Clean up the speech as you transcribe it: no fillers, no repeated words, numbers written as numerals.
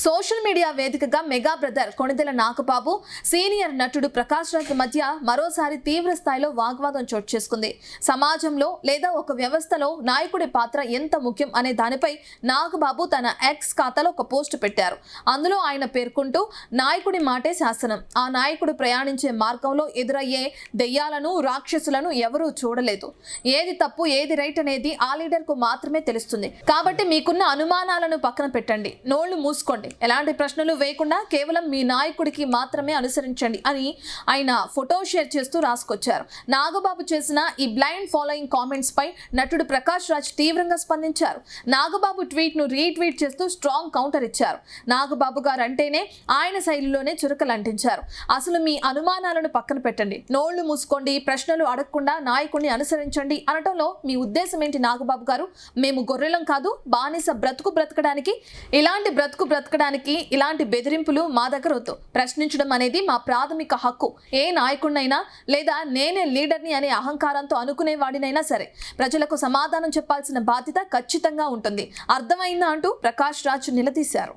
Social media వేదికగా mega brother Konidela Nagababu senior నటుడు ప్రకాష్ రాజ్ మధ్య మరోసారి తీవ్ర స్థాయిలో వాగ్వాదం చోటు చేసుకుంది. సమాజంలో లేదా ఒక వ్యవస్థలో నాయకుడి పాత్ర ఎంత ముఖ్యం అనే దానిపై నాగబాబు తన ఎక్స్ ఖాతాలో ఒక పోస్ట్ పెట్టారు. అందులో ఆయన పేర్కొంటూ నాయకుడి మాటే శాసనం, ఆ నాయకుడు ప్రయాణించే మార్గంలో ఎదురయ్యే దెయ్యాలను రాక్షసులను ఎవరూ చూడలేదు. ఏది తప్పు ఏది రైట్ అనేది ఆ లీడర్ కు మాత్రమే తెలుస్తుంది. కాబట్టి మీకున్న అనుమానాలను పక్కన పెట్టండి, నోళ్లు మూసుకోండి, ఎలాంటి ప్రశ్నలు వేయకుండా కేవలం మీ నాయకుడికి మాత్రమే అనుసరించండి అని ఆయన ఫోటో షేర్ చేస్తూ రాసుకొచ్చారు. నాగబాబు చేసిన ఈ బ్లైండ్ ఫాలోయింగ్ కామెంట్స్ పై నటుడు ప్రకాష్ రాజ్ తీవ్రంగా స్పందించారు. నాగబాబు ట్వీట్ ను రీట్వీట్ చేస్తూ స్ట్రాంగ్ కౌంటర్ ఇచ్చారు. నాగబాబు గారు అంటేనే ఆయన శైలిలోనే చురకలు అంటించారు. అసలు మీ అనుమానాలను పక్కన పెట్టండి, నోళ్లు మూసుకోండి, ప్రశ్నలు అడగకుండా నాయకుడిని అనుసరించండి అనటంలో మీ ఉద్దేశం ఏంటి నాగబాబు గారు? మేము గొర్రెలం కాదు, బానిస బ్రతకడానికి ఇలాంటి బెదిరింపులు మా దగ్గర వద్దు. ప్రశ్నించడం అనేది మా ప్రాథమిక హక్కు. ఏ నాయకుడినైనా లేదా నేనే లీడర్ని అనే అహంకారంతో అనుకునేవాడినైనా సరే ప్రజలకు సమాధానం చెప్పాల్సిన బాధ్యత ఖచ్చితంగా ఉంటుంది. అర్థమైందా అంటూ ప్రకాష్ రాజ్ నిలదీశారు.